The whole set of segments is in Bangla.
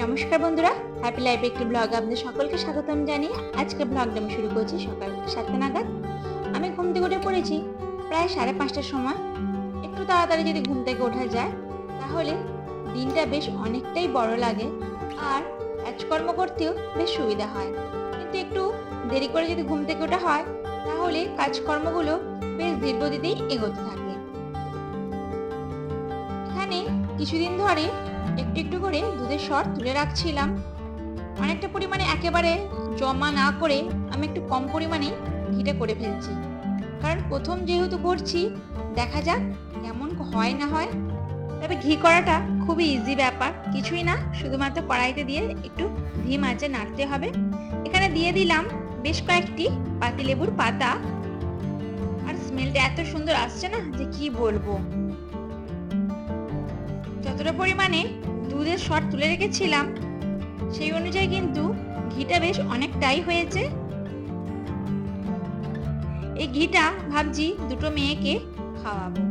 নমস্কার বন্ধুরা, হ্যাপি লাইফ একটি ব্লগ আপনাদের সকলকে স্বাগতম জানিয়ে আজকে ব্লগটা আমি শুরু করছি সকাল 7টা নাগাদ। আমি ঘুম থেকে উঠে পড়েছি প্রায় 5:30টার সময়। একটু তাড়াতাড়ি যদি ঘুম থেকে ওঠা যায় তাহলে দিনটা বেশ অনেকটাই বড় লাগে আর কাজকর্ম করতেও বেশ সুবিধা হয়। কিন্তু একটু দেরি করে যদি ঘুম থেকে ওঠা হয় তাহলে কাজকর্মগুলো বেশ ধীর গতিতেই এগোতে থাকে। এখানে কিছুদিন ধরে একটু একটু করে দুধের সর তুলে রাখছিলাম। অনেকটা পরিমাণে একেবারে জমা না করে আমি একটু কম পরিমাণে ঘিটা করে ফেলছি, কারণ প্রথম যেহেতু করছি দেখা যাক কেমন হয় না হয়। তবে ঘি করাটা খুবই ইজি ব্যাপার, কিছুই না, শুধুমাত্র কড়াইতে দিয়ে একটু ধিম আঁচে নাড়তে হবে। এখানে দিয়ে দিলাম বেশ কয়েকটি পাতিলেবুর পাতা, আর স্মেলটা এত সুন্দর আসছে না যে কি বলবো। যতটা পরিমাণে দুধের সর তুলে রেখেছিলাম সেই অনুযায়ী কিন্তু ঘিটা বেশ অনেকটাই হয়েছে। এই ঘিটা ভাবছি দুটো মেয়েকে খাওয়াবো।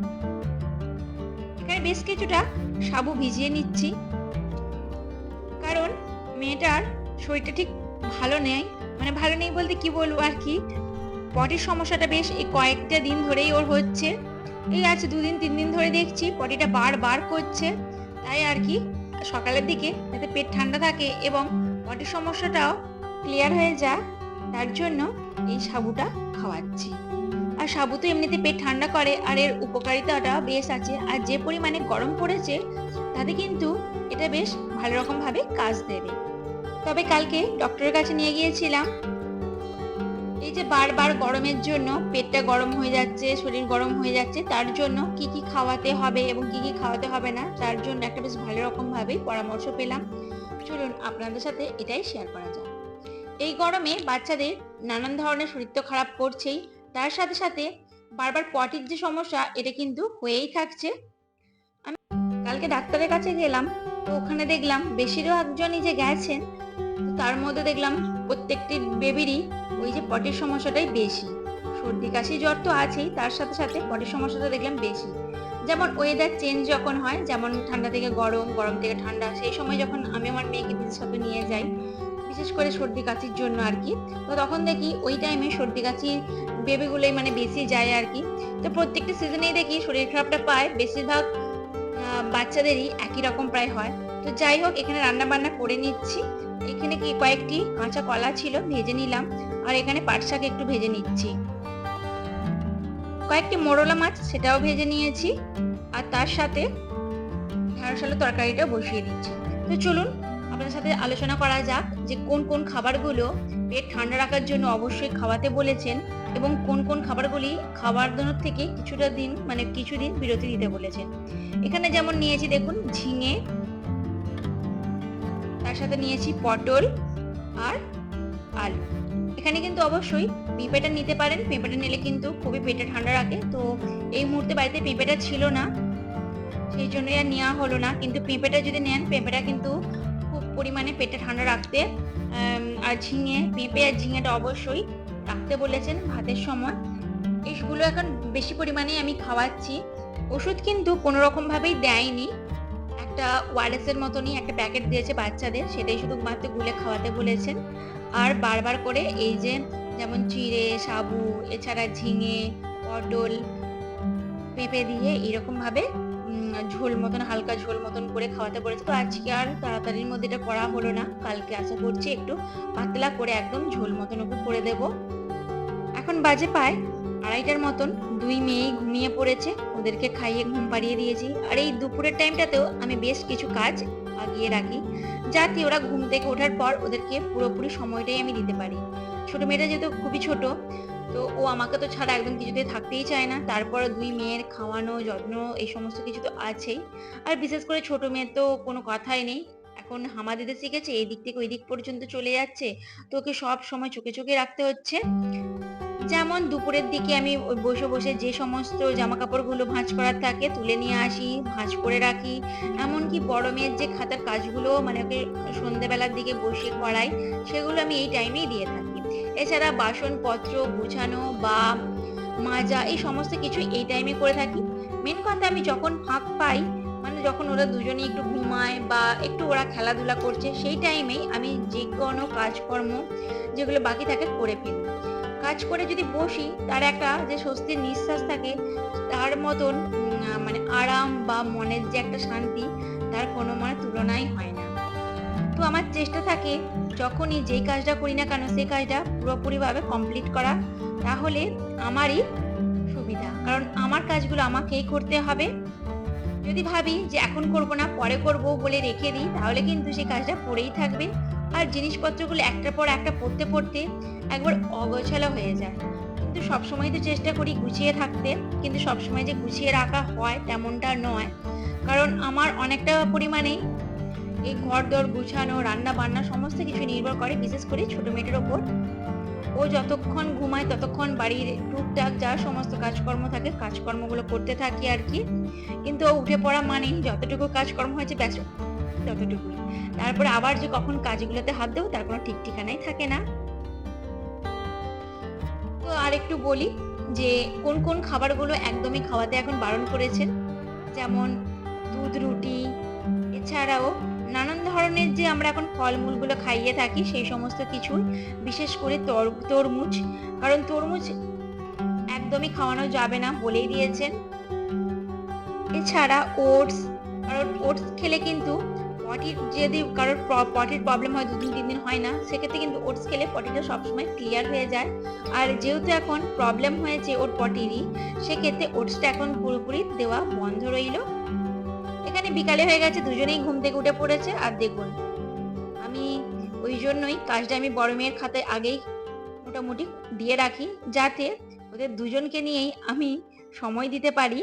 এখানে বেশ কিছুটা সাবু ভিজিয়ে নিচ্ছি, কারণ মেয়েটার শরীরটা ঠিক ভালো নেই, মানে ভালো নেই বলতে কি বলবো আর কি, পটির সমস্যাটা বেশ এই কয়েকটা দিন ধরেই ওর হচ্ছে। এই আছে 2-3 দিন ধরে দেখছি পটিটা বার করছে, তাই আর কি সকালের দিকে যাতে পেট ঠান্ডা থাকে এবং পটির সমস্যাটাও ক্লিয়ার হয়ে যায় তার জন্য এই সাবুটা খাওয়াচ্ছি। আর সাবু তো এমনিতে পেট ঠান্ডা করে আর এর উপকারিতাটা বেশ আছে, আর যে পরিমাণে গরম পড়েছে তাতে কিন্তু এটা বেশ ভালো রকম ভাবে কাজ দেবে। তবে কালকে ডক্টরের কাছে নিয়ে গিয়েছিলাম। এই যে বারবার গরমের জন্য পেটটা গরম হয়ে যাচ্ছে, শরীর গরম হয়ে যাচ্ছে, তার জন্য কি কি খাওয়াতে হবে এবং কি কি খাওয়াতে হবে না তার জন্য একটা বেশ ভালো রকম ভাবেই পরামর্শ পেলাম। চলুন আপনাদের সাথে এটাই শেয়ার করা যায়। এই গরমে বাচ্চাদের নানান ধরনের শরীর তো খারাপ করছেই, তার সাথে সাথে বারবার পটির যে সমস্যা এটা কিন্তু হয়েই থাকছে। আমি কালকে ডাক্তারের কাছে গেলাম, তো ওখানে দেখলাম বেশিরভাগজনই যে গেছেন তার মধ্যে দেখলাম প্রত্যেকটি বেবিরই ওই যে পটির সমস্যাটাই বেশি। সর্দি কাশি জ্বর তো আছেই, তার সাথে সাথে পটির সমস্যাটা দেখলাম বেশি। যেমন ওয়েদার চেঞ্জ যখন হয়, যেমন ঠান্ডা থেকে গরম, গরম থেকে ঠান্ডা, সেই সময় যখন আমি আমার মেয়েকে বিশেষত নিয়ে যাই, বিশেষ করে সর্দি কাশির জন্য আর কি, তো তখন দেখি ওই টাইমে সর্দি কাশির বেবিগুলোই মানে বেশি যায় আর কি। তো প্রত্যেকটা সিজনেই দেখি শরীর খারাপটা পায় বেশিরভাগ বাচ্চাদেরই একই রকম প্রায় হয়। তো যাই হোক, এখানে রান্না বান্না করে নিচ্ছি। এখানে কি কয়েকটি কাঁচা কলা ছিল, ভেজে নিলাম, আর এখানে পাট শাক একটু ভেজে নিচ্ছি। কয়েকটি মোরলা মাছ সেটাও ভেজে নিয়েছি, আর তার সাথে ঢেঁড়স আলু তরকারিটাও বসিয়ে দিচ্ছি। তো চলুন আপনাদের সাথে আলোচনা করা যাক যে কোন কোন খাবারগুলো পেট ঠান্ডা রাখার জন্য অবশ্যই খাওয়াতে বলেছেন এবং কোন কোন খাবারগুলি খাওয়ানোর থেকে কিছুদিন বিরতি দিতে বলেছেন। এখানে যেমন নিয়েছি দেখুন ঝিঙে, তার সাথে নিয়েছি পটল আর আলু। এখানে কিন্তু অবশ্যই পেঁপেটা নিতে পারেন, পেঁপেটা নিলে কিন্তু খুবই পেটে ঠান্ডা রাখে। তো এই মুহূর্তে বাড়িতে পেঁপেটা ছিল না, সেই জন্যই আর নেওয়া হলো না, কিন্তু পেঁপেটা যদি নেন পেঁপেটা কিন্তু খুব পরিমাণে পেটে ঠান্ডা রাখতে। আর পেঁপে আর ঝিঙেটা অবশ্যই রাখতে বলেছেন ভাতের সময়। এইগুলো এখন বেশি পরিমাণে আমি খাওয়াচ্ছি। ওষুধ কিন্তু কোনো রকম ভাবেই দেয়নি, একটা ওয়ারেস এর মতনই একটা প্যাকেট দিয়েছে বাচ্চাদের, সেটাই শুধুমাত্র গুলে খাওয়াতে বলেছেন। আর বারবার করে এই যে যেমন চিড়ে, সাবু, এছাড়া ঝিঙে, পটল, পেঁপে দিয়ে এরকম ভাবে ঝোল মতন, হালকা ঝোল মতন করে খাওয়াতে বলেছে। তো আজকে আর তাড়াতাড়ির মধ্যে এটা করা হলো না, কালকে আশা করছি একটু পাতলা করে একদম ঝোল মতন ওকে করে দেব। এখন বাজে প্রায় 2:30টার মতন, 2 মেয়েই ঘুমিয়ে পড়েছে, ওদেরকে খাইয়ে ঘুম পাড়িয়ে দিয়েছি। আর এই দুপুরের টাইমটাতেও আমি বেশ কিছু কাজ আগিয়ে রাখি, যাতে ওরা ঘুম থেকে ওঠার পর ওদেরকে পুরোপুরি সময়টাই আমি দিতে পারি। ছোট মেয়েটা যেহেতু খুবই ছোট, তো ও আমাকে তো ছাড়া একদম কিছুতে থাকতেই চায় না। তারপর 2 মেয়ের খাওয়ানো, যত্ন, এই সমস্ত কিছু তো আছেই। আর বিশেষ করে ছোট মেয়ের তো কোনো কথাই নেই, এখন হামা দিতে শিখেছে, এই দিক থেকে ওই দিক পর্যন্ত চলে যাচ্ছে, তো ওকে সব সময় চোখে চোখে রাখতে হচ্ছে। যেমন দুপুরের দিকে আমি বসে বসে যে সমস্ত জামা কাপড়গুলো ভাঁজ করার থাকে তুলে নিয়ে আসি, ভাঁজ করে রাখি। এমনকি বড় মেয়ের যে খাতার কাজগুলো মানে ওকে সন্ধ্যেবেলার দিকে বসে করাই, সেগুলো আমি এই টাইমেই দিয়ে থাকি। এছাড়া বাসনপত্র গুছানো বা মাজা এই সমস্ত কিছু এই টাইমে করে থাকি। মেন কথা, আমি যখন ফাঁক পাই মানে যখন ওরা দুজনেই একটু ঘুমায় বা একটু ওরা খেলাধুলা করছে, সেই টাইমেই আমি যে কোনো কাজকর্ম যেগুলো বাকি থাকে করে ফেলি। কাজ করে যদি বসি, তার একটা যে স্বস্তির নিঃশ্বাস থাকে, তার মতন মানে আরাম বা মনের যে একটা শান্তি, তার কোনো মানে তুলনাই হয় না। তো আমার চেষ্টা থাকে যখনই যেই কাজটা করি না কেন, সেই কাজটা পুরোপুরিভাবে কমপ্লিট করা। তাহলে আমারই সুবিধা, কারণ আমার কাজগুলো আমাকেই করতে হবে। যদি ভাবি যে এখন করব না, পরে করব বলে রেখে দিই, তাহলে কিন্তু সেই কাজটা পড়েই থাকবে। আর জিনিসপত্রগুলো একটার পর একটা পড়তে পড়তে একবার অগোছালো হয়ে যায়। কিন্তু সবসময় তো চেষ্টা করি গুছিয়ে থাকতে, কিন্তু সবসময় যে গুছিয়ে রাখা হয় তেমনটা নয়। কারণ আমার অনেকটা পরিমাণেই এই ঘর-দর গুছানো, রান্না-বান্না সমস্ত কিছু নির্ভর করে বিশেষ করে ছোট মেয়েটার ওপর। ও যতক্ষণ ঘুমায় ততক্ষণ বাড়ির টুকটাক যা সমস্ত কাজকর্ম থাকে, কাজকর্মগুলো করতে থাকি আরকি। কিন্তু ও উঠে পড়া মানেই যতটুকু কাজকর্ম হয়েছে ব্যাস ততটুকুই। তারপরে আবার যে কখন কাজগুলোতে হাত দেবো তার কোনো ঠিক ঠিকানাই থাকে না। তো আরেকটু বলি যে কোন কোন খাবারগুলো একদমই খাওয়াতে এখন বারণ করেছেন। যেমন দুধ রুটি, এছাড়াও নানান ধরনের যে আমরা এখন ফলমূলগুলো খাইয়ে থাকি সেই সমস্ত কিছুই, বিশেষ করে তরমুজ। কারণ তরমুজ একদমই খাওয়ানো যাবে না বলেই দিয়েছেন। এছাড়া ওটস, কারণ ওটস খেলে কিন্তু পটির যদি কারোর পটির প্রবলেম হয় 2 দিন 3 দিন হয় না, সেক্ষেত্রে কিন্তু ওটস খেলে পটিটা সবসময় ক্লিয়ার হয়ে যায়। আর যেহেতু এখন প্রবলেম হয়েছে ওর পটিরই, সেক্ষেত্রে ওটসটা এখন পুরোপুরি দেওয়া বন্ধ রইল। এখানে বিকালে হয়ে গেছে, দুজনেই ঘুম থেকে উঠে পড়েছে। আর দেখুন আমি ওই জন্যই কাজটা আমি বড় মেয়ের খাতায় আগেই মোটামুটি দিয়ে রাখি, যাতে ওদের দুজনকে নিয়েই আমি সময় দিতে পারি।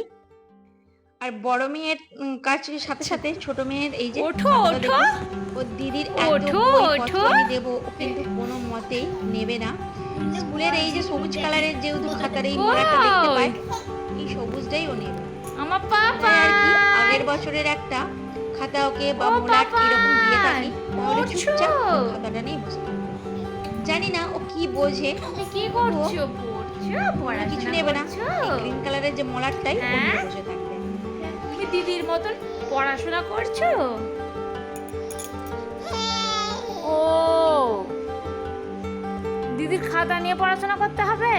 আর বড় মেয়ের কাজের সাথে সাথে ছোট মেয়ের এই যে খাতাটা দেখুন, ওর দিদির এত বইপত্র আমি দেবো, ও কিন্তু কোনো মতেই নেবে না। স্কুলের এই যে সবুজ কালারের যেহেতু খাতার এই মোড়াটা দেখতে পায়, এই সবুজটাই ও নেবে। আমার পাপা আর কি আগের বছরের একটা খাতা ওকে বা মোলাট এরকম দিয়ে থাকি, তাহলে চুপচাপ খাতাটা নিয়ে বসে থাকবে। জানি না ও কি বোঝে, তুমি কি করছো? পড়ছো? কিছু নেবে না, এই গ্রিন কালারের যে মোলারটাই ও নিয়ে বসে থাকবে। তুমি দিদির মতন পড়াশোনা করছো? ও, দিদির খাতা নিয়ে পড়াশোনা করতে হবে?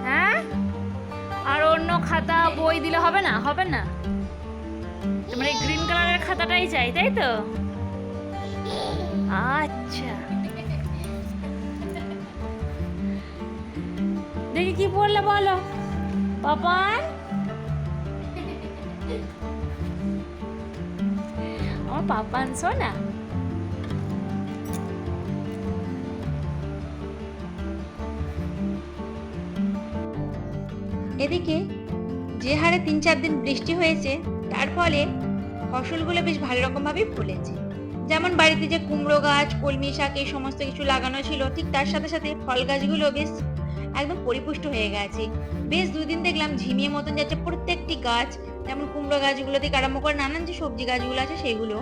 হ্যাঁ, আর অন্য খাতা বই দিলে হবে না? হবে না, তোমার এই গ্রিন কালারের খাতাটাই চাই, তাই তো? আচ্ছা, দেখি কি পড়লে বলো পাপান। আমার পাপান সোনা। এদিকে যে হারে 3-4 দিন বৃষ্টি হয়েছে, তার ফলে ফসলগুলো বেশ ভালো রকম ভাবেই ফলেছে। যেমন বাড়িতে যে কুমড়ো গাছ, কলমি শাক এই সমস্ত কিছু লাগানো ছিল, ঠিক তার সাথে সাথে ফল গাছগুলো বেশ একদম পরিপুষ্ট হয়ে গেছে। বেশ 2 দিন দেখলাম ঝিমিয়ে মতন যাচ্ছে প্রত্যেকটি গাছ, যেমন কুমড়ো গাছগুলো থেকে আরম্ভ করে নানান যে সবজি গাছগুলো আছে সেগুলো।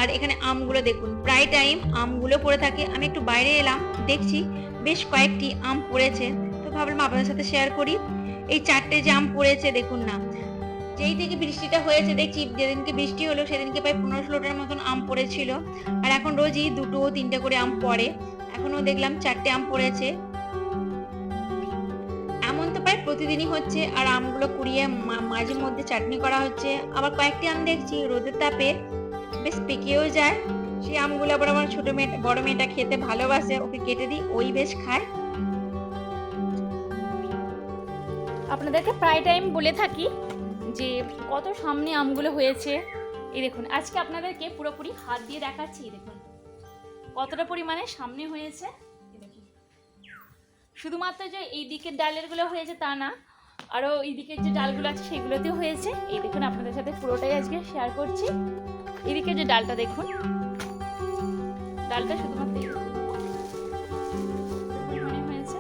আর এখানে আমগুলো দেখুন, প্রায় টাইম আমগুলো পড়ে থাকে। আমি একটু বাইরে এলাম, দেখছি বেশ কয়েকটি আম পড়েছে, তো ভাবলাম আপনাদের সাথে শেয়ার করি। এই 4টে যে আম পড়েছে দেখুন না, যেই থেকে বৃষ্টিটা হয়েছে দেখছি, যেদিনকে বৃষ্টি হলো সেদিনকে প্রায় 15-16টার মতন আম পড়েছিল। আর এখন রোজই 2-3টে করে আম পড়ে, এখনো দেখলাম 4টে আম পড়েছে। এমন তো প্রায় প্রতিদিনই হচ্ছে। আর আমগুলো কুড়িয়ে মাঝে মধ্যে চাটনি করা হচ্ছে। আবার কয়েকটি আম দেখছি রোদের তাপে বেশ পেকেও যায়, সেই আমগুলো আবার আমার ছোট মেয়ে বড় মেয়েটা খেতে ভালোবাসে, ওকে কেটে দিই, ওই বেশ খায়। আপনাদেরকে প্রায় টাইম বলে থাকি যে কত সামনে আমগুলো হয়েছে। এই দেখুন, আজকে আপনাদেরকে পুরোপুরি হাত দিয়ে দেখাচ্ছি। দেখুন কতটা পরিমাণে সামনে হয়েছে। শুধুমাত্র যে এই দিকের ডালেরগুলো হয়েছে তা না, আরও এই দিকের যে ডালগুলো আছে সেগুলোতেও হয়েছে। এই দেখুন, আপনাদের সাথে পুরোটাই আজকে শেয়ার করছি। এদিকে যে ডালটা দেখুন, ডালটা শুধুমাত্র হয়েছে,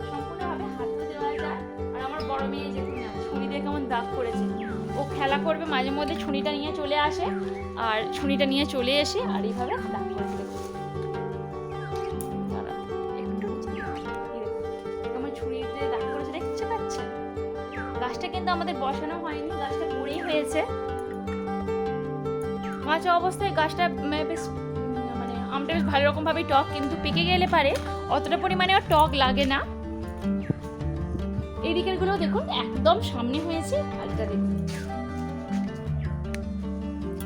সম্পূর্ণভাবে হাতে দেওয়া যায়। আর আমার বড় মেয়ে দেখুন না, ছুরি দিয়ে কেমন দাগ করেছে। ও খেলা করবে, মাঝে মধ্যে ছুরিটা নিয়ে চলে আসে, আর ছুরিটা নিয়ে চলে এসে আর এইভাবে দাগ করেছে। গাছটা কিন্তু আমাদের বসানো হয়নি, গাছটা পেয়েছে। কাঁচা অবস্থায় গাছটা বেশ মানে আমটা বেশ ভালো রকমভাবেই টক, কিন্তু পেকে গেলে পারে অতটা পরিমাণে আর টক লাগে না। এই দিকের গুলো দেখুন একদম সামনে হয়েছে, আর এটা দেখুন।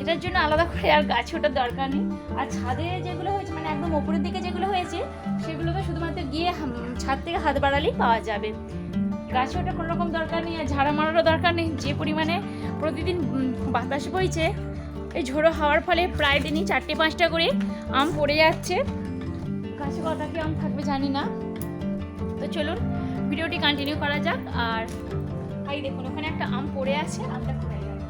এটার জন্য আলাদা করে আর গাছে ওঠার দরকার নেই। আর ছাদে যেগুলো হয়েছে মানে একদম ওপরের দিকে যেগুলো হয়েছে সেগুলো তো শুধুমাত্র গিয়ে ছাদ থেকে হাত বাড়ালেই পাওয়া যাবে। গাছে ওঠার কোনো রকম দরকার নেই, আর ঝাড়া মারারও দরকার নেই। যে পরিমাণে প্রতিদিন বাতাস বইছে, এই ঝোড়ো হাওয়ার ফলে প্রায় দিনই 4-5টা করে আম পড়ে যাচ্ছে। গাছে কটা কি আম থাকবে জানি না। তো চলুন ভিডিওটি কন্টিনিউ করা যাক। আর এই দেখুন ওখানে একটা আম পড়ে আছে, আমটা পড়ে যাবে।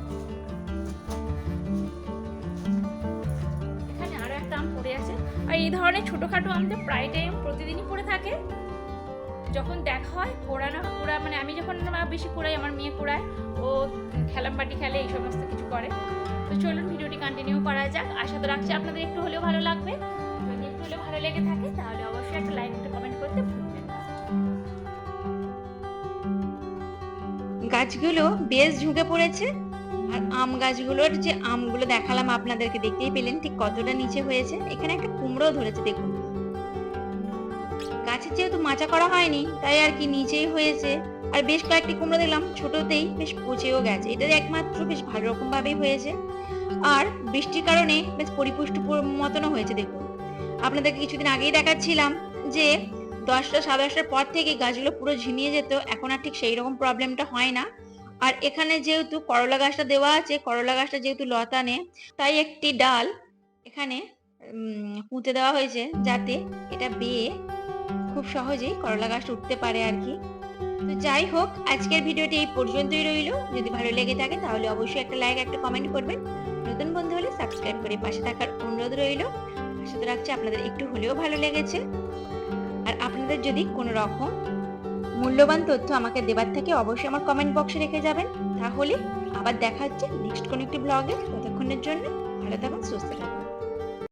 এখানে আরো একটা আম পড়ে আছে। আর এই ধরনের ছোটখাটো আমটা প্রায় টাইম প্রতিদিনই পড়ে থাকে। যখন দেখা হয় পোড়া মানে আমি যখন বেশি পোড়াই, আমার মেয়ে পোড়ায়, ও খেলামবাটি খেলে, এই সমস্ত কিছু করে। তো চলুন ভিডিওটি কন্টিনিউ করা যাক। আশা তো রাখছি আপনাদের একটু হলেও ভালো লাগবে। যদি একটু হলেও ভালো লেগে থাকে তাহলে অবশ্যই একটা লাইক একটা কমেন্ট করতে ভুলবেন না। গাছগুলো বেশ ঝুঁকে পড়েছে। আর আম গাছগুলোর যে আমগুলো দেখালাম আপনাদেরকে, দেখতেই পেলেন ঠিক কতটা নিচে হয়েছে। এখানে একটা কুমড়ো ধরেছে দেখুন। গাছের যেহেতু মাচা করা হয়নি তাই আর কি নিচেই হয়েছে। আর বেশ কয়েকটি কুমড়ো দেখলাম ছোটতেই বেশ পচেও গেছে। এটা একমাত্র বেশ ভালো রকম ভাবেই হয়েছে। আর বৃষ্টির কারণে বেশ পরিপুষ্ট মতনও হয়েছে দেখুন। আপনাদেরকে কিছুদিন আগেই দেখাচ্ছিলাম যে 10টা 10:30টার পর থেকে গাছগুলো পুরো ঝিমিয়ে যেত। এখন আর ঠিক সেই রকম প্রবলেমটা হয় না। আর এখানে যেহেতু করলা গাছটা দেওয়া আছে, করলা গাছটা যেহেতু লতানে, তাই একটি ডাল এখানে পুঁতে দেওয়া হয়েছে যাতে এটা বেয়ে খুব সহজেই করলা গাছটা উঠতে পারে আর কি। তো যাই হোক, আজকের ভিডিওটি এই পর্যন্তই রইল। যদি ভালো লেগে থাকে তাহলে অবশ্যই একটা লাইক একটা কমেন্ট করবেন। নতুন বন্ধু হলে সাবস্ক্রাইব করে পাশে থাকার অনুরোধ রইল। আশা তো রাখছি আপনাদের একটু হলেও ভালো লেগেছে। আর আপনাদের যদি কোনো রকম মূল্যবান তথ্য আমাকে দেবার থাকে অবশ্যই আমার কমেন্ট বক্সে রেখে যাবেন। তাহলে আবার দেখা হচ্ছে নেক্সট কোনো একটি ব্লগে। ততক্ষণের জন্য ভালো থাকুন, সুস্থ থাকুন।